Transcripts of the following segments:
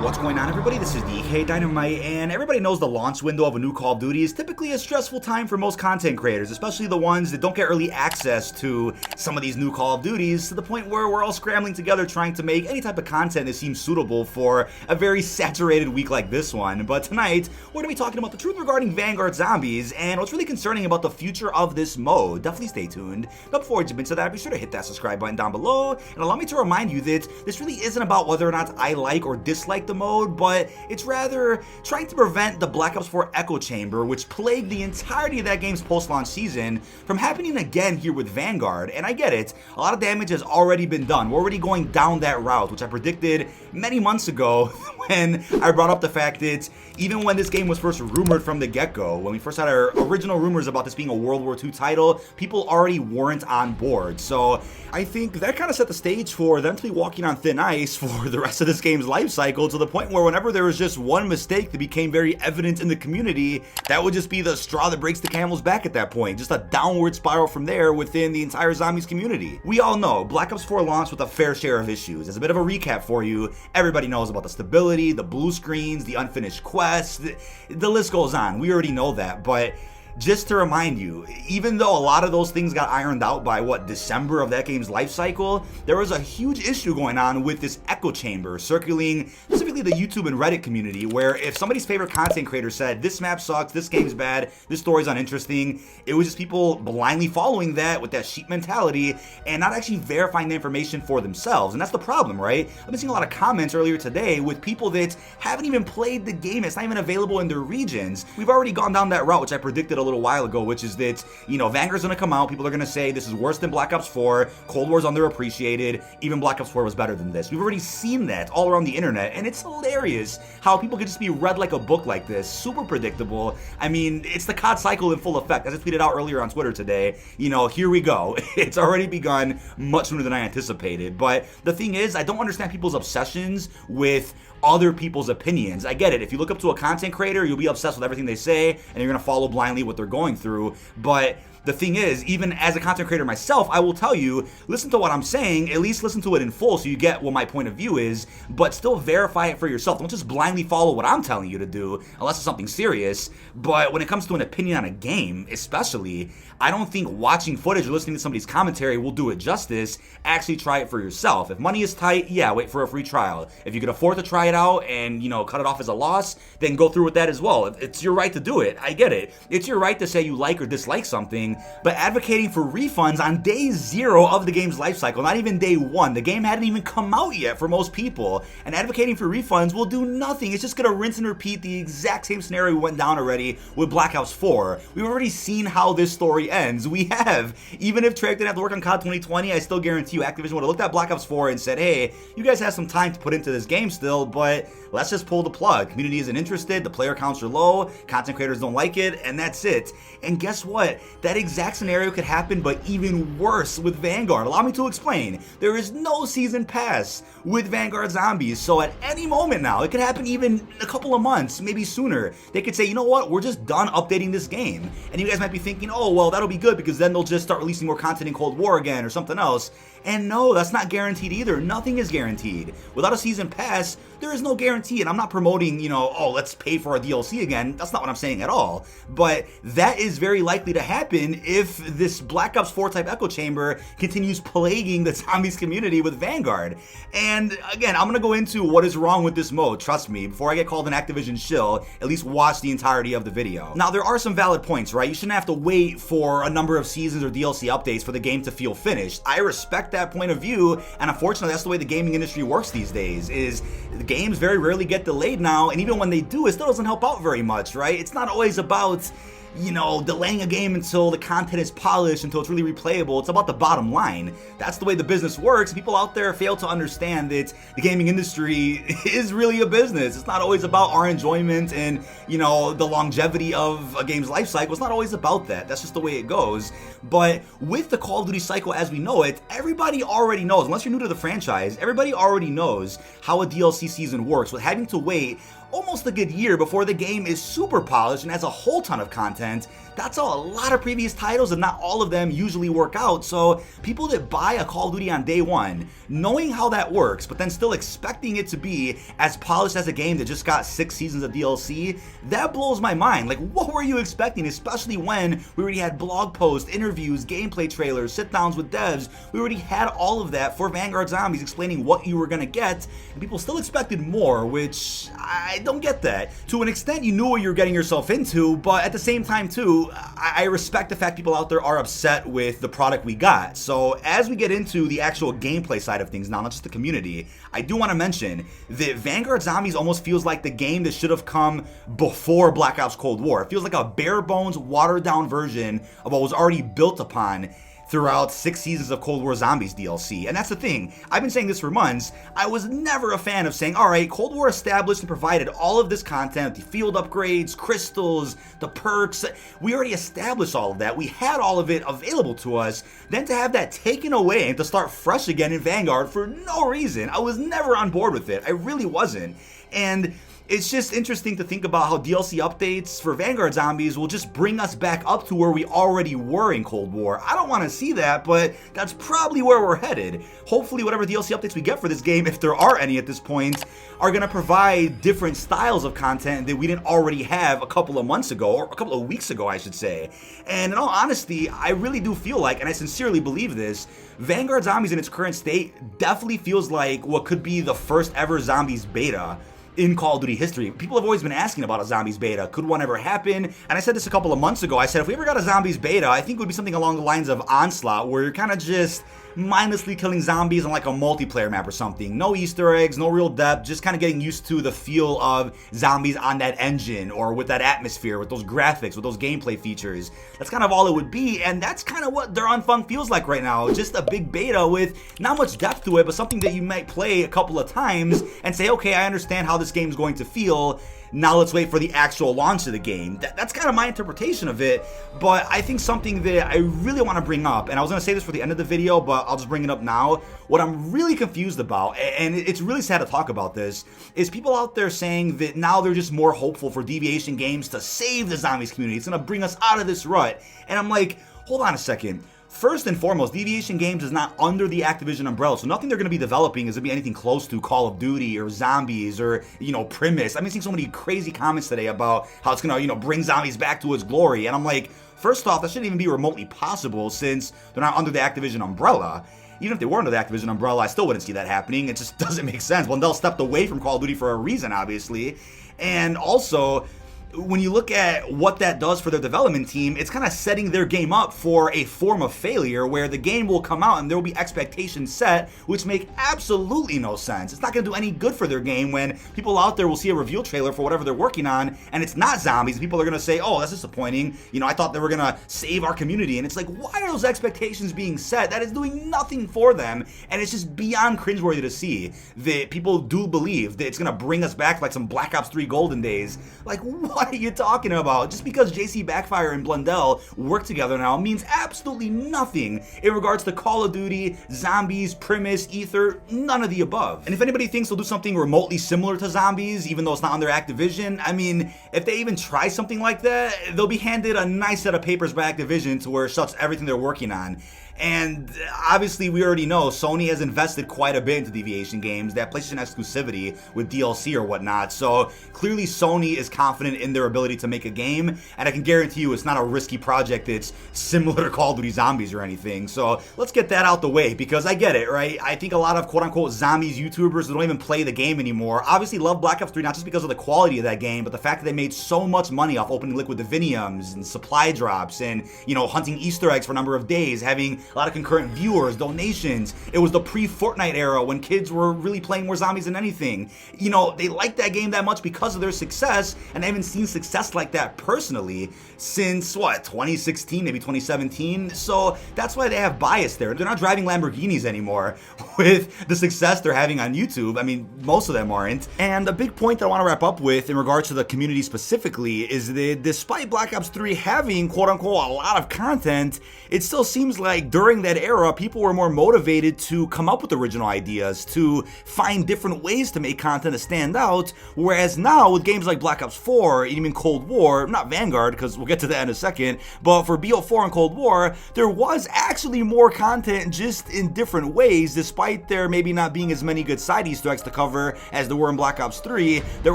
What's going on, everybody? This is dkdynamite, and everybody knows the launch window of a new Call of Duty is typically a stressful time for most content creators, especially the ones that don't get early access to some of these new Call of Duties, to the point where we're all scrambling together trying to make any type of content that seems suitable for a very saturated week like this one. But tonight, we're going to be talking about the truth regarding Vanguard zombies, and what's really concerning about the future of this mode. Definitely stay tuned. But before we jump into that, be sure to hit that subscribe button down below, and allow me to remind you that this really isn't about whether or not I like or dislike the mode, but it's rather trying to prevent the Black Ops 4 echo chamber, which plagued the entirety of that game's post-launch season, from happening again here with Vanguard. And I get it, a lot of damage has already been done. We're already going down that route, which I predicted many months ago when I brought up the fact that even when this game was first rumored from the get-go, when we first had our original rumors about this being a World War II title, people already weren't on board. So I think that kind of set the stage for them to be walking on thin ice for the rest of this game's life cycle, to the point where whenever there was just one mistake that became very evident in the community, that would just be the straw that breaks the camel's back at that point. Just a downward spiral from there within the entire zombies community. We all know Black Ops 4 launched with a fair share of issues. As a bit of a recap for you, everybody knows about the stability, the blue screens, the unfinished quests, the list goes on. We already know that, but just to remind you, even though a lot of those things got ironed out by, December of that game's life cycle, there was a huge issue going on with this echo chamber circulating specifically the YouTube and Reddit community, where if somebody's favorite content creator said, this map sucks, this game's bad, this story's uninteresting, it was just people blindly following that with that sheep mentality and not actually verifying the information for themselves. And that's the problem, right? I've been seeing a lot of comments earlier today with people that haven't even played the game. It's not even available in their regions. We've already gone down that route, which I predicted a little while ago, which is that, Vanguard's gonna come out, people are gonna say this is worse than Black Ops 4, Cold War's underappreciated, even Black Ops 4 was better than this. We've already seen that all around the internet, and it's hilarious how people could just be read like a book like this, super predictable. I mean, it's the COD cycle in full effect. As I tweeted out earlier on Twitter today, here we go. It's already begun much sooner than I anticipated. But the thing is, I don't understand people's obsessions with other people's opinions. I get it. If you look up to a content creator, you'll be obsessed with everything they say, and you're gonna follow blindly what they're going through. But the thing is, even as a content creator myself, I will tell you, listen to what I'm saying, at least listen to it in full so you get what my point of view is, but still verify it for yourself. Don't just blindly follow what I'm telling you to do, unless it's something serious. But when it comes to an opinion on a game, especially, I don't think watching footage or listening to somebody's commentary will do it justice. Actually try it for yourself. If money is tight, yeah, wait for a free trial. If you can afford to try it out and, cut it off as a loss, then go through with that as well. It's your right to do it. I get it. It's your right to say you like or dislike something, but advocating for refunds on day 0 of the game's life cycle, not even day 1, the game hadn't even come out yet for most people, and advocating for refunds will do nothing. It's just gonna rinse and repeat the exact same scenario we went down already with Black Ops 4. We've already seen how this story ends. We have. Even if Treyarch didn't have to work on COD 2020, I still guarantee you Activision would have looked at Black Ops 4 and said, hey, you guys have some time to put into this game still, but let's just pull the plug. Community isn't interested, the player counts are low, content creators don't like it, and that's it. And guess what? That exact scenario could happen, but even worse with Vanguard. Allow me to explain. There is no season pass with Vanguard zombies, so at any moment now, it could happen even in a couple of months, maybe sooner. They could say, you know what, we're just done updating this game. And you guys might be thinking, oh, well, that'll be good because then they'll just start releasing more content in Cold War again or something else. And no, that's not guaranteed either. Nothing is guaranteed. Without a season pass, there is no guarantee. And I'm not promoting, oh, let's pay for a DLC again. That's not what I'm saying at all. But that is very likely to happen if this Black Ops 4 type echo chamber continues plaguing the zombies community with Vanguard. And again, I'm going to go into what is wrong with this mode. Trust me, before I get called an Activision shill, at least watch the entirety of the video. Now, there are some valid points, right? You shouldn't have to wait for a number of seasons or DLC updates for the game to feel finished. I respect that point of view, and unfortunately that's the way the gaming industry works these days, is the games very rarely get delayed now, and even when they do, it still doesn't help out very much, right? It's not always about delaying a game until the content is polished, until it's really replayable. It's about the bottom line. That's the way the business works. People out there fail to understand that the gaming industry is really a business. It's not always about our enjoyment and, the longevity of a game's life cycle. It's not always about that. That's just the way it goes. But with the Call of Duty cycle as we know it, everybody already knows, unless you're new to the franchise, everybody already knows how a DLC season works, with having to wait almost a good year before the game is super polished and has a whole ton of content content. That's how a lot of previous titles, and not all of them, usually work out. So people that buy a Call of Duty on day one, knowing how that works, but then still expecting it to be as polished as a game that just got 6 seasons of DLC, that blows my mind. Like, what were you expecting? Especially when we already had blog posts, interviews, gameplay trailers, sit-downs with devs. We already had all of that for Vanguard Zombies explaining what you were gonna get, and people still expected more, which I don't get that. To an extent, you knew what you were getting yourself into, but at the same time too, I respect the fact people out there are upset with the product we got. So as we get into the actual gameplay side of things now, not just the community, I do want to mention that Vanguard Zombies almost feels like the game that should have come before Black Ops Cold War. It feels like a bare bones, watered down version of what was already built upon throughout 6 seasons of Cold War Zombies DLC. And that's the thing, I've been saying this for months, I was never a fan of saying, alright, Cold War established and provided all of this content, the field upgrades, crystals, the perks, we already established all of that, we had all of it available to us, then to have that taken away and to start fresh again in Vanguard for no reason, I was never on board with it, I really wasn't. And it's just interesting to think about how DLC updates for Vanguard Zombies will just bring us back up to where we already were in Cold War. I don't want to see that, but that's probably where we're headed. Hopefully whatever DLC updates we get for this game, if there are any at this point, are going to provide different styles of content that we didn't already have a couple of months ago, or a couple of weeks ago I should say. And in all honesty, I really do feel like, and I sincerely believe this, Vanguard Zombies in its current state definitely feels like what could be the first ever Zombies beta in Call of Duty history. People have always been asking about a Zombies beta. Could one ever happen? And I said this a couple of months ago. I said if we ever got a Zombies beta, I think it would be something along the lines of Onslaught, where you're kind of just mindlessly killing zombies on like a multiplayer map or something. No Easter eggs, no real depth, just kind of getting used to the feel of zombies on that engine or with that atmosphere, with those graphics, with those gameplay features. That's kind of all it would be, and that's kind of what Anfang feels like right now. Just a big beta with not much depth to it, but something that you might play a couple of times and say, okay, I understand how this game's going to feel. Now let's wait for the actual launch of the game. That's kind of my interpretation of it, but I think something that I really want to bring up, and I was going to say this for the end of the video, but I'll just bring it up now. What I'm really confused about, and it's really sad to talk about this, is people out there saying that now they're just more hopeful for Deviation games to save the zombies community. It's going to bring us out of this rut. And I'm like, hold on a second. First and foremost, Deviation Games is not under the Activision umbrella, so nothing they're going to be developing is going to be anything close to Call of Duty or Zombies or, Premise. I've been seeing so many crazy comments today about how it's going to, bring Zombies back to its glory, and I'm like, first off, that shouldn't even be remotely possible since they're not under the Activision umbrella. Even if they were under the Activision umbrella, I still wouldn't see that happening. It just doesn't make sense. Blundell stepped away from Call of Duty for a reason, obviously, and also, when you look at what that does for their development team, it's kind of setting their game up for a form of failure where the game will come out and there will be expectations set which make absolutely no sense. It's not going to do any good for their game when people out there will see a reveal trailer for whatever they're working on and it's not zombies. People are going to say, oh, that's disappointing. I thought they were going to save our community. And it's like, why are those expectations being set? That is doing nothing for them. And it's just beyond cringeworthy to see that people do believe that it's going to bring us back like some Black Ops 3 golden days. Like, what are you talking about? Just because JC Backfire and Blundell work together now means absolutely nothing in regards to Call of Duty, Zombies, Premise, Aether, none of the above. And if anybody thinks they'll do something remotely similar to Zombies, even though it's not under Activision, I mean, if they even try something like that, they'll be handed a nice set of papers by Activision to where it shuts everything they're working on. And obviously we already know Sony has invested quite a bit into Deviation games, that PlayStation exclusivity with DLC or whatnot, so clearly Sony is confident in their ability to make a game, and I can guarantee you it's not a risky project that's similar to Call of Duty Zombies or anything. So let's get that out the way, because I get it, right? I think a lot of quote-unquote zombies YouTubers that don't even play the game anymore obviously love Black Ops 3 not just because of the quality of that game, but the fact that they made so much money off opening liquid diviniums and supply drops and, hunting Easter eggs for a number of days, having a lot of concurrent viewers, donations. It was the pre-Fortnite era when kids were really playing more zombies than anything. They liked that game that much because of their success, and I haven't seen success like that personally since, 2016, maybe 2017? So that's why they have bias there. They're not driving Lamborghinis anymore with the success they're having on YouTube. I mean, most of them aren't. And a big point that I want to wrap up with in regards to the community specifically is that despite Black Ops 3 having, quote-unquote, a lot of content, it still seems like during that era, people were more motivated to come up with original ideas, to find different ways to make content to stand out, whereas now with games like Black Ops 4, even Cold War, not Vanguard, because we'll get to that in a second, but for BO4 and Cold War, there was actually more content just in different ways, despite there maybe not being as many good side Easter eggs to cover as there were in Black Ops 3. There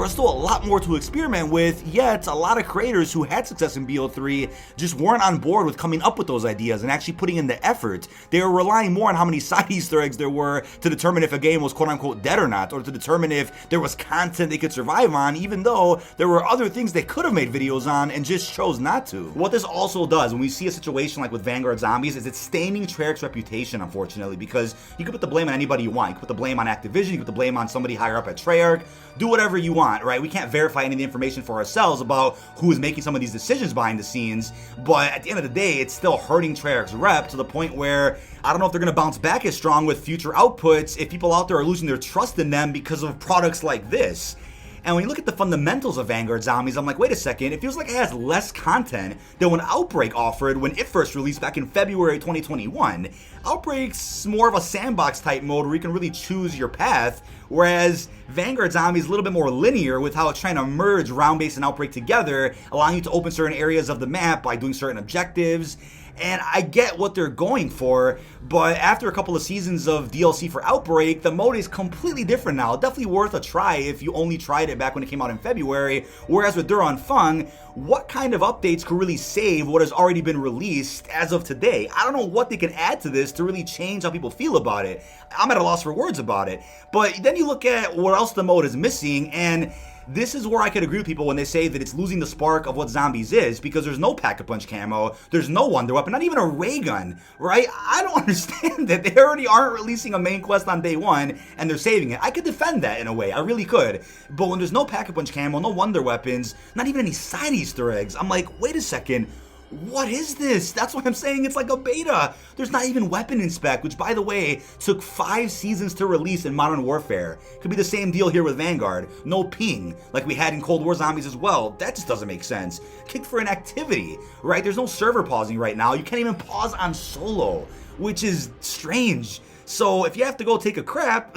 was still a lot more to experiment with, yet a lot of creators who had success in BO3 just weren't on board with coming up with those ideas and actually putting in the effort. They were relying more on how many side Easter eggs there were to determine if a game was quote-unquote dead or not, or to determine if there was content they could survive on, even though there were other things they could have made videos on and just chose not to. What this also does when we see a situation like with Vanguard Zombies is it's staining Treyarch's reputation, unfortunately, because you can put the blame on anybody you want. You can put the blame on Activision, you can put the blame on somebody higher up at Treyarch, do whatever you want, right? We can't verify any of the information for ourselves about who is making some of these decisions behind the scenes, but at the end of the day, it's still hurting Treyarch's rep to the point where I don't know if they're going to bounce back as strong with future outputs if people out there are losing their trust in them because of products like this. And when you look at the fundamentals of Vanguard Zombies, I'm like, wait a second, it feels like it has less content than when Outbreak offered when it first released back in February 2021. Outbreak's more of a sandbox type mode where you can really choose your path, whereas Vanguard Zombies is a little bit more linear with how it's trying to merge round-based and Outbreak together, allowing you to open certain areas of the map by doing certain objectives. And I get what they're going for, but after a couple of seasons of DLC for Outbreak, the mode is completely different now. Definitely worth a try if you only tried it back when it came out in February. Whereas with Anfang, what kind of updates could really save what has already been released as of today? I don't know what they can add to this to really change how people feel about it. I'm at a loss for words about it. But then you look at what else the mode is missing, and this is where I could agree with people when they say that it's losing the spark of what Zombies is, because there's no Pack-a-Punch camo, there's no Wonder Weapon, not even a ray gun, right? I don't understand that. They already aren't releasing a main quest on day one, and they're saving it. I could defend that in a way, I really could. But when there's no Pack-a-Punch camo, no Wonder Weapons, not even any side Easter eggs, I'm like, wait a second, what is this? That's why I'm saying it's like a beta. There's not even weapon inspect, which by the way, took 5 seasons to release in Modern Warfare. Could be the same deal here with Vanguard. No ping, like we had in Cold War Zombies as well. That just doesn't make sense. Kicked for inactivity, right? There's no server pausing right now. You can't even pause on solo, which is strange. So if you have to go take a crap,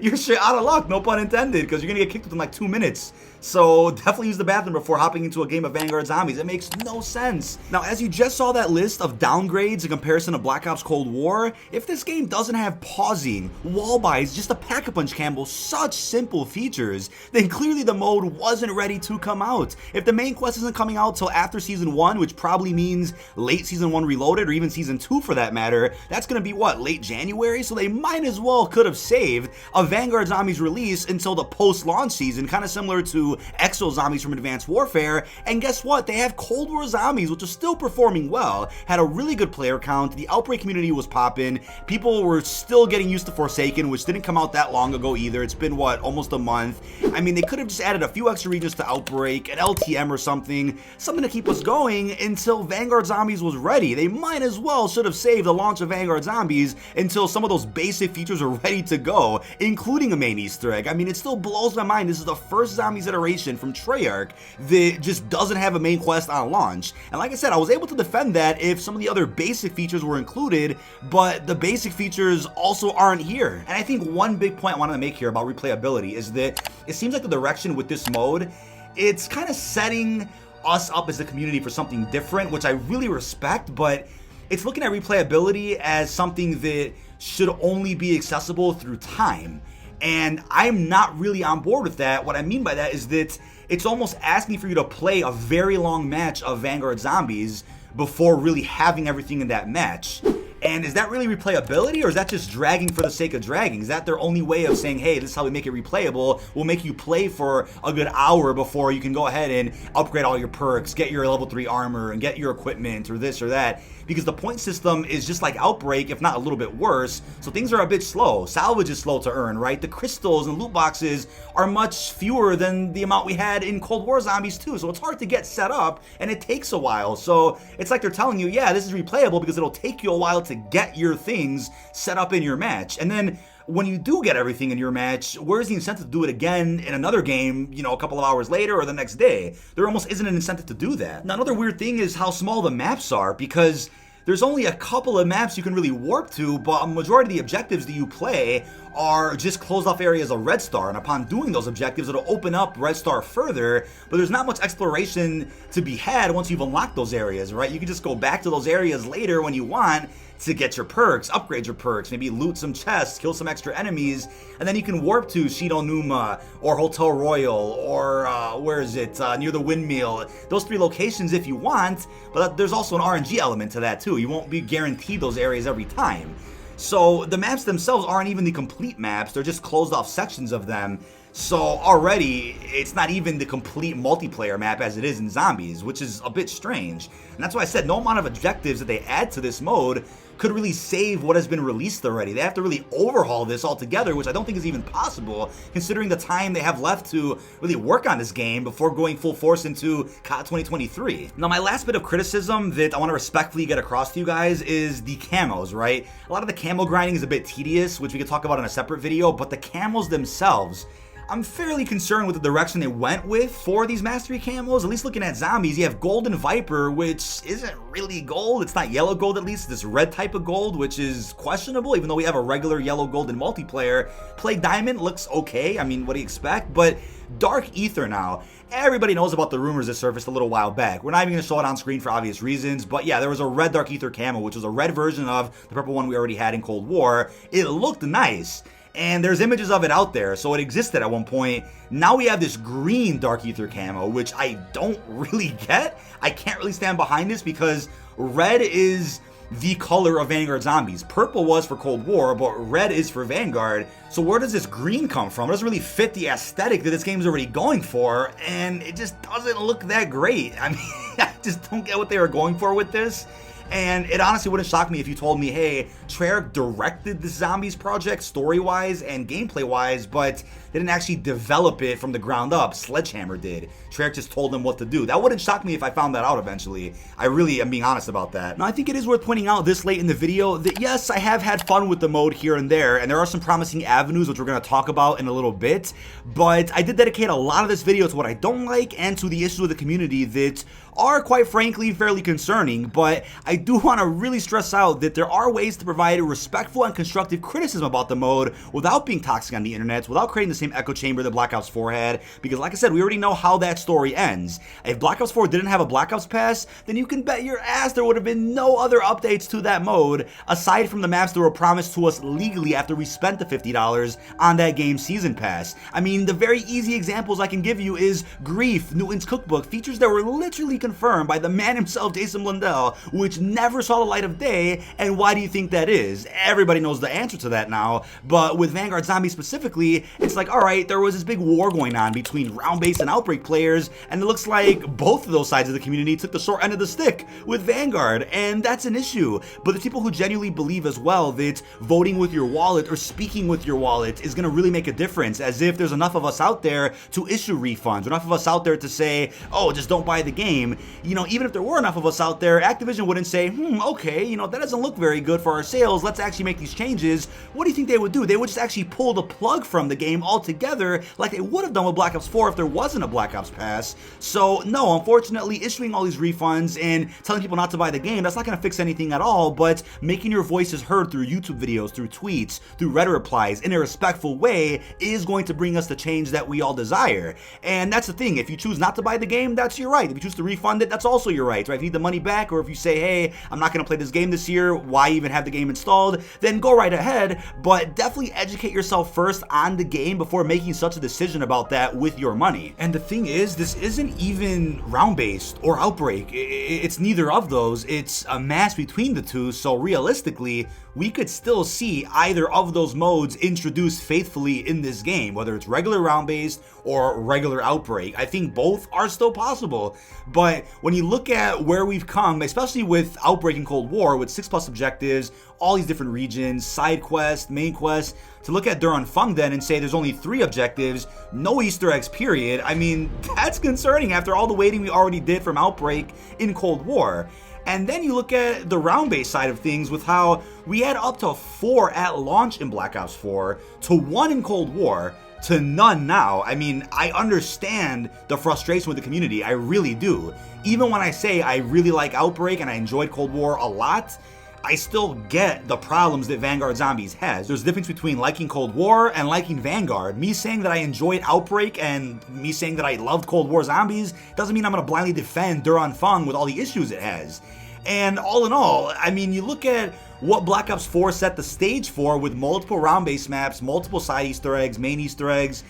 you're straight out of luck, no pun intended, because you're gonna get kicked within like 2 minutes. So definitely use the bathroom before hopping into a game of Vanguard Zombies. It makes no sense. Now, as you just saw that list of downgrades in comparison to Black Ops Cold War, if this game doesn't have pausing, wall buys, just a Pack-a-Punch camo, such simple features, then clearly the mode wasn't ready to come out. If the main quest isn't coming out till after Season 1, which probably means late Season 1 Reloaded, or even Season 2 for that matter, that's gonna be what, late January? So they might as well could have saved a Vanguard Zombies release until the post-launch season, kind of similar to Exo Zombies from Advanced Warfare. And guess what? They have Cold War Zombies, which is still performing well, had a really good player count, the Outbreak community was popping, people were still getting used to Forsaken, which didn't come out that long ago either. It's been, what, almost a month? I mean, they could have just added a few extra regions to Outbreak, an LTM or something to keep us going until Vanguard Zombies was ready. They might as well should have saved the launch of Vanguard Zombies until some of those basic features are ready to go, including a main Easter egg. I mean, it still blows my mind. This is the first Zombies iteration from Treyarch that just doesn't have a main quest on launch. And like I said, I was able to defend that if some of the other basic features were included, but the basic features also aren't here. And I think one big point I wanted to make here about replayability is that it seems like the direction with this mode, it's kind of setting us up as a community for something different, which I really respect, but it's looking at replayability as something that should only be accessible through time. And I'm not really on board with that. What I mean by that is that it's almost asking for you to play a very long match of Vanguard Zombies before really having everything in that match. And is that really replayability, or is that just dragging for the sake of dragging? Is that their only way of saying, hey, this is how we make it replayable? We'll make you play for a good hour before you can go ahead and upgrade all your perks, get your level 3 armor, and get your equipment, or this or that. Because the point system is just like Outbreak, if not a little bit worse, so things are a bit slow. Salvage is slow to earn, right? The crystals and loot boxes are much fewer than the amount we had in Cold War Zombies too, so it's hard to get set up, and it takes a while. So it's like they're telling you, yeah, this is replayable because it'll take you a while to get your things set up in your match. And then when you do get everything in your match, where's the incentive to do it again in another game, you know, a couple of hours later or the next day? There almost isn't an incentive to do that. Now, another weird thing is how small the maps are, because there's only a couple of maps you can really warp to, but a majority of the objectives that you play are just closed off areas of Red Star, and upon doing those objectives, it'll open up Red Star further, but there's not much exploration to be had once you've unlocked those areas, right? You can just go back to those areas later when you want to get your perks, upgrade your perks, maybe loot some chests, kill some extra enemies, and then you can warp to Shido Numa, or Hotel Royal, or where is it, near the windmill, those 3 locations if you want, but there's also an RNG element to that too. You won't be guaranteed those areas every time. So the maps themselves aren't even the complete maps, they're just closed off sections of them. So already, it's not even the complete multiplayer map as it is in Zombies, which is a bit strange. And that's why I said no amount of objectives that they add to this mode could really save what has been released already. They have to really overhaul this altogether, which I don't think is even possible, considering the time they have left to really work on this game before going full force into COD 2023. Now, my last bit of criticism that I want to respectfully get across to you guys is the camos, right? A lot of the camo grinding is a bit tedious, which we could talk about in a separate video, but the camos themselves, I'm fairly concerned with the direction they went with for these Mastery camos. At least looking at Zombies, you have Golden Viper, which isn't really gold. It's not yellow gold, at least. It's this red type of gold, which is questionable, even though we have a regular yellow gold in multiplayer. Plague Diamond looks okay. I mean, what do you expect? But Dark Aether now. Everybody knows about the rumors that surfaced a little while back. We're not even going to show it on screen for obvious reasons, but yeah, there was a red Dark Aether camo, which was a red version of the purple one we already had in Cold War. It looked nice, and there's images of it out there, so it existed at one point. Now we have this green Dark Aether camo, which I don't really get. I can't really stand behind this because red is the color of Vanguard Zombies. Purple was for Cold War, but red is for Vanguard. So where does this green come from? It doesn't really fit the aesthetic that this game is already going for, and it just doesn't look that great. I mean, I just don't get what they were going for with this. And it honestly wouldn't shock me if you told me, hey, Treyarch directed the Zombies project story-wise and gameplay-wise, but they didn't actually develop it from the ground up. Sledgehammer did. Treyarch just told them what to do. That wouldn't shock me if I found that out eventually. I really am being honest about that. Now, I think it is worth pointing out this late in the video that yes, I have had fun with the mode here and there are some promising avenues which we're going to talk about in a little bit, but I did dedicate a lot of this video to what I don't like and to the issues of the community that are, quite frankly, fairly concerning. But I do want to really stress out that there are ways to provide respectful and constructive criticism about the mode without being toxic on the internet, without creating the same echo chamber that Black Ops 4 had, because like I said, we already know how that story ends. If Black Ops 4 didn't have a Black Ops pass, then you can bet your ass there would have been no other updates to that mode, aside from the maps that were promised to us legally after we spent the $50 on that game's season pass. I mean, the very easy examples I can give you is Grief, Newton's Cookbook, features that were literally confirmed by the man himself, Jason Blundell, which never saw the light of day. And why do you think that is? Everybody knows the answer to that now, but with Vanguard Zombies specifically, it's like, alright, there was this big war going on between round-based and Outbreak players, and it looks like both of those sides of the community took the short end of the stick with Vanguard, and that's an issue. But there's people who genuinely believe as well that voting with your wallet or speaking with your wallet is going to really make a difference, as if there's enough of us out there to issue refunds, enough of us out there to say, oh, just don't buy the game. You know, even if there were enough of us out there, Activision wouldn't say, okay, you know, that doesn't look very good for our sales, let's actually make these changes. What do you think they would do? They would just actually pull the plug from the game altogether, like they would have done with Black Ops 4 if there wasn't a Black Ops pass. So no, unfortunately, issuing all these refunds and telling people not to buy the game, that's not going to fix anything at all, but making your voices heard through YouTube videos, through tweets, through Reddit replies, in a respectful way is going to bring us the change that we all desire. And that's the thing, if you choose not to buy the game, that's your right. If you choose to refund it, that's also your right, right? If you need the money back, or if you say, hey, I'm not going to play this game this year, why even have the game installed, then go right ahead, but definitely educate yourself first on the game before making such a decision about that with your money. And the thing is, this isn't even round-based or Outbreak. It's neither of those. It's a mass between the two, so realistically, we could still see either of those modes introduced faithfully in this game, whether it's regular round-based or regular Outbreak. I think both are still possible, but when you look at where we've come, especially with Outbreak and Cold War, with 6+ objectives, all these different regions, side quests, main quests, to look at Anfang then and say there's only 3 objectives, no Easter eggs, period, I mean, that's concerning after all the waiting we already did from Outbreak in Cold War. And then you look at the round-based side of things with how we had up to 4 at launch in Black Ops 4 to 1 in Cold War. to none now. I mean, I understand the frustration with the community, I really do. Even when I say I really like Outbreak and I enjoyed Cold War a lot, I still get the problems that Vanguard Zombies has. There's a difference between liking Cold War and liking Vanguard. Me saying that I enjoyed Outbreak and me saying that I loved Cold War Zombies doesn't mean I'm gonna blindly defend Anfang with all the issues it has. And all in all, I mean, you look at what Black Ops 4 set the stage for with multiple round-based maps, multiple side Easter eggs, main Easter eggs.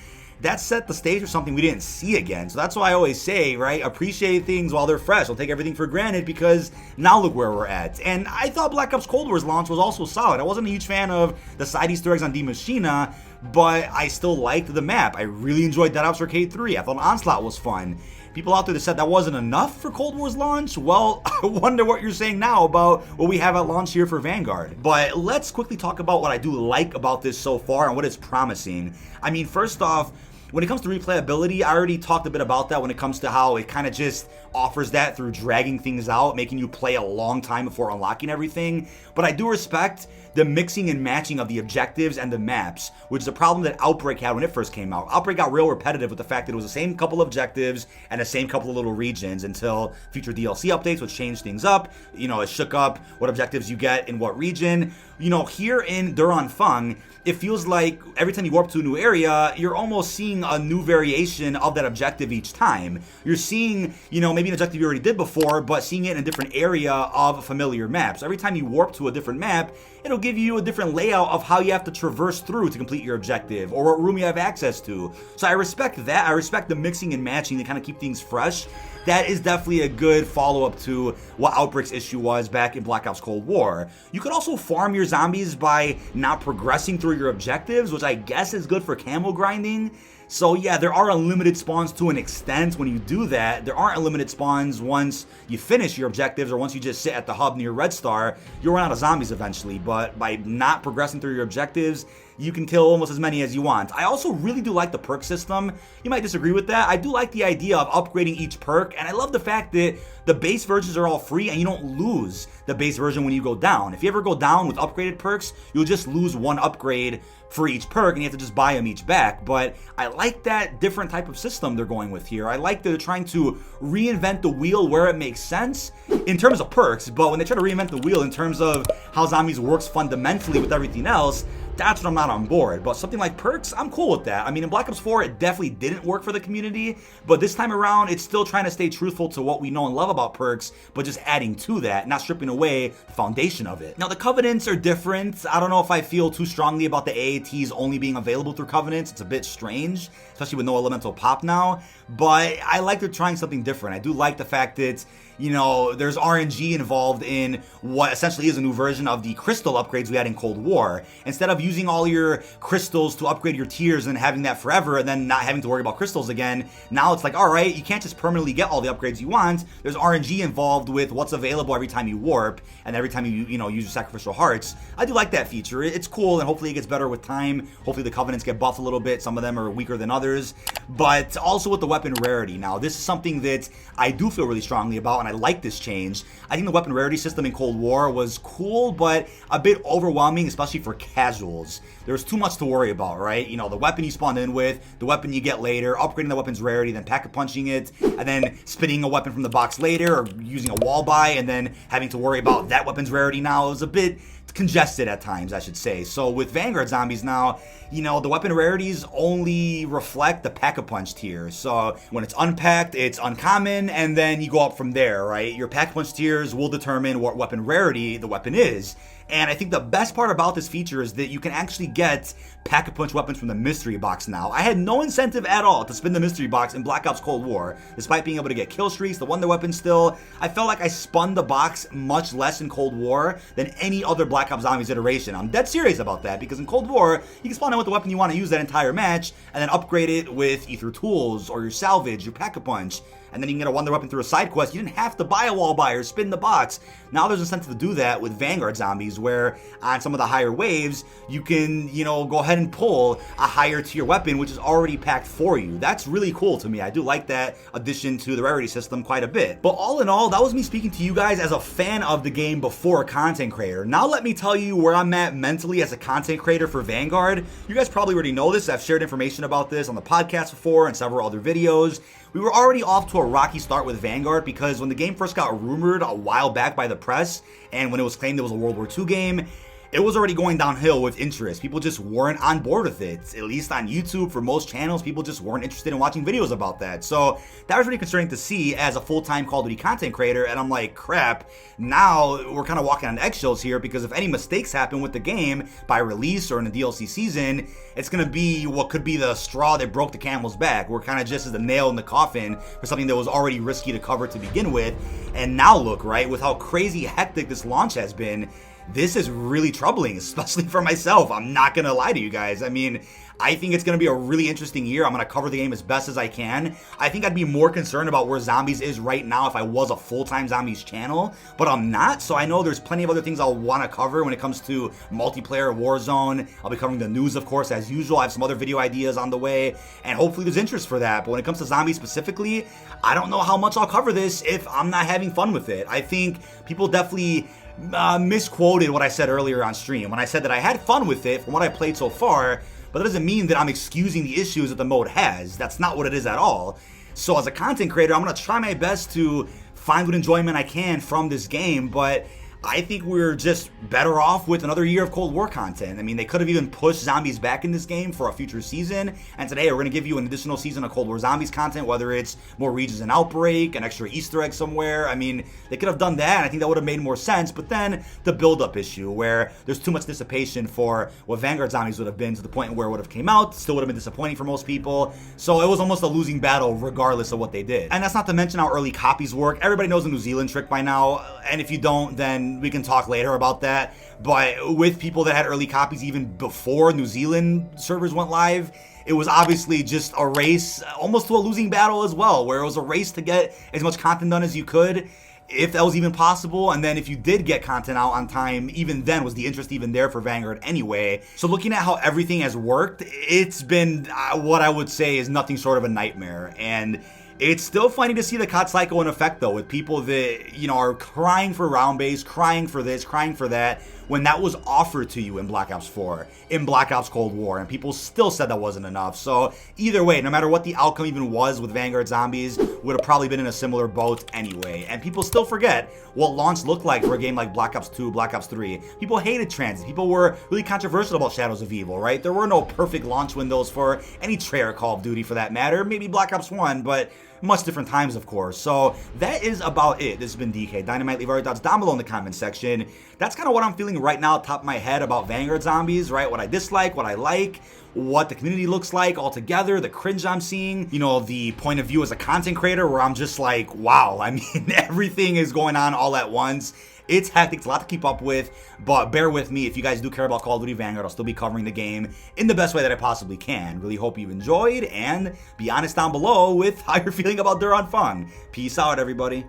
That set the stage for something we didn't see again. So that's why I always say, right, appreciate things while they're fresh. Don't take everything for granted, because now look where we're at. And I thought Black Ops Cold War's launch was also solid. I wasn't a huge fan of the side Easter eggs on Die Maschine, but I still liked the map. I really enjoyed Dead Ops Arcade 3. I thought Onslaught was fun. People out there that said that wasn't enough for Cold War's launch, well, I wonder what you're saying now about what we have at launch here for Vanguard. But let's quickly talk about what I do like about this so far and what it's promising. I mean, first off, when it comes to replayability, I already talked a bit about that when it comes to how it kind of just offers that through dragging things out, making you play a long time before unlocking everything. But I do respect the mixing and matching of the objectives and the maps, which is a problem that Outbreak had when it first came out. Outbreak got real repetitive with the fact that it was the same couple of objectives and the same couple of little regions until future DLC updates, which changed things up. You know, it shook up what objectives you get in what region. You know, here in Anfang, it feels like every time you warp to a new area, you're almost seeing a new variation of that objective each time. You're seeing, you know, maybe an objective you already did before, but seeing it in a different area of a familiar map. So every time you warp to a different map, it'll give you a different layout of how you have to traverse through to complete your objective, or what room you have access to. So I respect that. I respect the mixing and matching to kind of keep things fresh. That is definitely a good follow-up to what Outbreak's issue was back in Black Ops Cold War. You could also farm your zombies by not progressing through your objectives, which I guess is good for camo grinding. So yeah, there are unlimited spawns to an extent when you do that. There aren't unlimited spawns once you finish your objectives, or once you just sit at the hub near Red Star. You'll run out of zombies eventually, but by not progressing through your objectives, you can kill almost as many as you want. I also really do like the perk system. You might disagree with that. I do like the idea of upgrading each perk, and I love the fact that the base versions are all free and you don't lose the base version when you go down. If you ever go down with upgraded perks, you'll just lose one upgrade for each perk and you have to just buy them each back. But I like that different type of system they're going with here. I like that they're trying to reinvent the wheel where it makes sense in terms of perks, but when they try to reinvent the wheel in terms of how zombies works fundamentally with everything else, that's when I'm not on board. But something like perks, I'm cool with that. I mean, in Black Ops 4, it definitely didn't work for the community, but this time around, it's still trying to stay truthful to what we know and love about perks, but just adding to that, not stripping away the foundation of it. Now, the Covenants are different. I don't know if I feel too strongly about the AATs only being available through Covenants. It's a bit strange, especially with no elemental pop now, but I like they're trying something different. I do like the fact that, you know, there's RNG involved in what essentially is a new version of the crystal upgrades we had in Cold War. Instead of using all your crystals to upgrade your tiers and having that forever and then not having to worry about crystals again, now it's like, all right, you can't just permanently get all the upgrades you want. There's RNG involved with what's available every time you warp and every time you know, use your sacrificial hearts. I do like that feature. It's cool, and hopefully it gets better with time. Hopefully the Covenants get buffed a little bit. Some of them are weaker than others. But also with the weapon rarity. Now, this is something that I do feel really strongly about, and I like this change. I think the weapon rarity system in Cold War was cool, but a bit overwhelming, especially for casuals. There's too much to worry about, right? You know, the weapon you spawn in with, the weapon you get later, upgrading the weapon's rarity, then pack-a-punching it, and then spinning a weapon from the box later, or using a wall buy, and then having to worry about that weapon's rarity now. It was a bit congested at times, I should say. So with Vanguard zombies now, you know, the weapon rarities only reflect the pack-a-punch tier. So when it's unpacked, it's uncommon, and then you go up from there, right? Your pack-a-punch tiers will determine what weapon rarity the weapon is. And I think the best part about this feature is that you can actually get pack-a-punch weapons from the mystery box now. I had no incentive at all to spin the mystery box in Black Ops Cold War, despite being able to get kill streaks, the wonder weapon still. I felt like I spun the box much less in Cold War than any other Black Ops Zombies iteration. I'm dead serious about that, because in Cold War, you can spawn in with the weapon you want to use that entire match, and then upgrade it with Aether tools, or your salvage, your pack-a-punch. And then you can get a wonder weapon through a side quest. You didn't have to buy a wall buy or spin the box. Now there's incentive to do that with Vanguard zombies, zombies, where on some of the higher waves, you can, you know, go ahead and pull a higher tier weapon, which is already packed for you. That's really cool to me. I do like that addition to the Rarity system quite a bit. But all in all, that was me speaking to you guys as a fan of the game before a content creator. Now let me tell you where I'm at mentally as a content creator for Vanguard. You guys probably already know this. I've shared information about this on the podcast before and several other videos. We were already off to a rocky start with Vanguard because when the game first got rumored a while back by the press, and when it was claimed it was a World War II game, it was already going downhill with interest. People just weren't on board with it. At least on YouTube, for most channels, people just weren't interested in watching videos about that. So that was really concerning to see as a full-time Call of Duty content creator, and I'm like, crap, now we're kind of walking on eggshells here, because if any mistakes happen with the game by release or in the DLC season, it's going to be what could be the straw that broke the camel's back. We're kind of just as the nail in the coffin for something that was already risky to cover to begin with. And now look, right, with how crazy hectic this launch has been, this is really troubling, especially for myself. I'm not going to lie to you guys. I mean, I think it's going to be a really interesting year. I'm going to cover the game as best as I can. I think I'd be more concerned about where Zombies is right now if I was a full-time Zombies channel, but I'm not, so I know there's plenty of other things I'll want to cover when it comes to multiplayer, Warzone. I'll be covering the news, of course, as usual. I have some other video ideas on the way, and hopefully there's interest for that. But when it comes to Zombies specifically, I don't know how much I'll cover this if I'm not having fun with it. I think people definitely misquoted what I said earlier on stream when I said that I had fun with it from what I played so far, but that doesn't mean that I'm excusing the issues that the mode has. That's not what it is at all. So as a content creator, I'm going to try my best to find what enjoyment I can from this game, but I think we're just better off with another year of Cold War content. I mean, they could have even pushed Zombies back in this game for a future season, and today we're going to give you an additional season of Cold War Zombies content, whether it's more regions in Outbreak, an extra Easter egg somewhere. I mean, they could have done that, and I think that would have made more sense, but then the build-up issue, where there's too much dissipation for what Vanguard Zombies would have been, to the point where it would have came out, still would have been disappointing for most people, so it was almost a losing battle regardless of what they did. And that's not to mention how early copies work. Everybody knows the New Zealand trick by now, and if you don't, then we can talk later about that. But with people that had early copies even before New Zealand servers went live, it was obviously just a race, almost to a losing battle as well, where it was a race to get as much content done as you could, if that was even possible. And then if you did get content out on time, even then, was the interest even there for Vanguard anyway? So looking at how everything has worked, it's been what I would say is nothing short of a nightmare. And it's still funny to see the COD cycle in effect, though, with people that, you know, are crying for round base, crying for this, crying for that, when that was offered to you in Black Ops 4, in Black Ops Cold War, and people still said that wasn't enough. So either way, no matter what the outcome even was with Vanguard Zombies, would have probably been in a similar boat anyway. And people still forget what launch looked like for a game like Black Ops 2, Black Ops 3. People hated transit. People were really controversial about Shadows of Evil, right? There were no perfect launch windows for any Treyarch Call of Duty for that matter. Maybe Black Ops 1, but much different times, of course. So that is about it. This has been dkdynamite. Leave all your thoughts down below in the comment section. That's kind of what I'm feeling right now, top of my head, about Vanguard Zombies, right? What I dislike, what I like, what the community looks like altogether, the cringe I'm seeing, you know, the point of view as a content creator where I'm just like, wow, I mean, everything is going on all at once. It's hectic, it's a lot to keep up with, but bear with me. If you guys do care about Call of Duty Vanguard, I'll still be covering the game in the best way that I possibly can. Really hope you enjoyed, and be honest down below with how you're feeling about Anfang. Peace out, everybody.